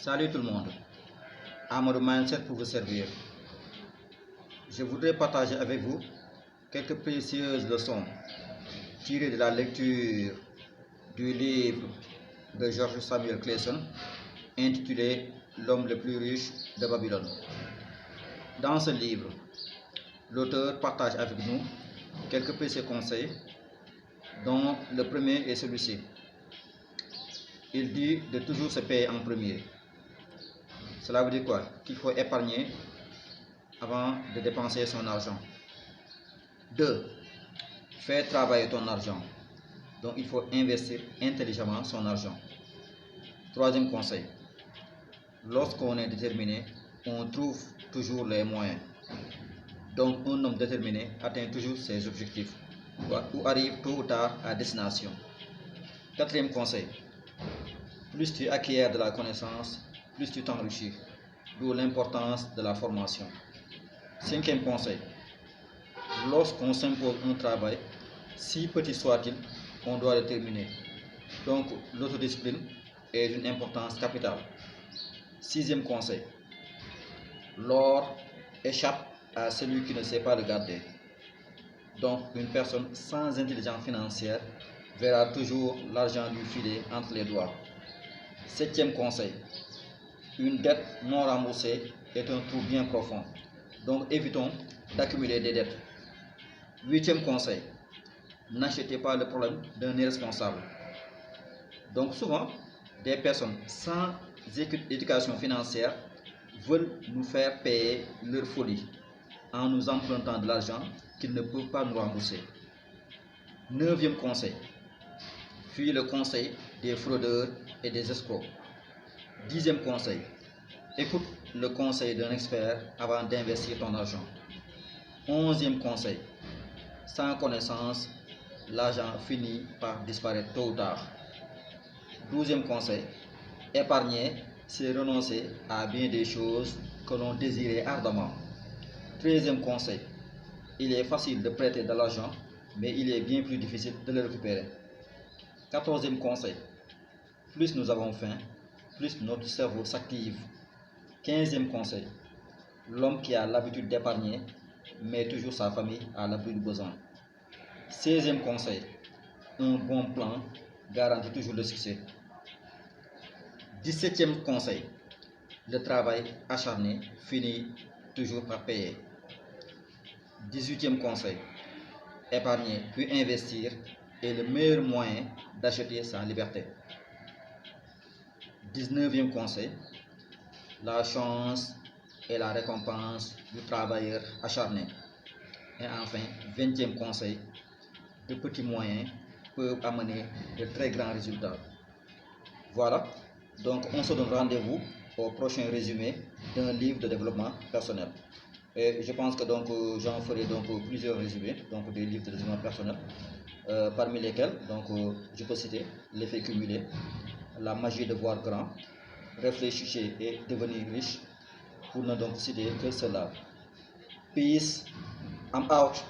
Salut tout le monde, Amadou Mindset pour vous servir. Je voudrais partager avec vous quelques précieuses leçons tirées de la lecture du livre de George Samuel Clayson intitulé L'homme le plus riche de Babylone. Dans ce livre, l'auteur partage avec nous quelques précieux conseils dont le premier est celui-ci. Il dit de toujours se payer en premier. Cela veut dire quoi? Qu'il faut épargner avant de dépenser son argent. 2. Faire travailler ton argent. Donc il faut investir intelligemment son argent. Troisième conseil. Lorsqu'on est déterminé, on trouve toujours les moyens. Donc un homme déterminé atteint toujours ses objectifs ou arrive tôt ou tard à destination. Quatrième conseil. Plus tu acquiers de la connaissance, plus tu t'enrichis. D'où l'importance de la formation. Cinquième conseil. Lorsqu'on s'impose un travail, si petit soit-il, on doit le terminer. Donc l'autodiscipline est d'une importance capitale. Sixième conseil. L'or échappe à celui qui ne sait pas le garder. Donc une personne sans intelligence financière verra toujours l'argent lui filer entre les doigts. Septième conseil. Une dette non remboursée est un trou bien profond. Donc évitons d'accumuler des dettes. Huitième conseil. N'achetez pas le problème d'un irresponsable. Donc souvent, des personnes sans éducation financière veulent nous faire payer leur folie en nous empruntant de l'argent qu'ils ne peuvent pas nous rembourser. Neuvième conseil. Fuis le conseil des fraudeurs et des escrocs. Dixième conseil. Écoute le conseil d'un expert avant d'investir ton argent. Onzième conseil. Sans connaissance, l'argent finit par disparaître tôt ou tard. Douzième conseil. Épargner, c'est renoncer à bien des choses que l'on désirait ardemment. Treizième conseil. Il est facile de prêter de l'argent, mais il est bien plus difficile de le récupérer. Quatorzième conseil. Plus nous avons faim, plus notre cerveau s'active. Quinzième conseil. L'homme qui a l'habitude d'épargner met toujours sa famille à l'abri du besoin. Seizième conseil. Un bon plan garantit toujours le succès. 17e conseil. Le travail acharné finit toujours par payer. 18e conseil. Épargner puis investir est le meilleur moyen d'acheter sa liberté. 19e conseil. La chance est la récompense du travailleur acharné. Et enfin, 20e conseil. De petits moyens peuvent amener de très grands résultats. Voilà, donc on se donne rendez-vous au prochain résumé d'un livre de développement personnel. Et je pense que donc j'en ferai donc plusieurs résumés donc des livres de développement personnel, parmi lesquels donc je peux citer l'effet cumulé, la magie de voir grand, réfléchir et devenir riche, pour ne donc citer que cela. Peace, I'm out.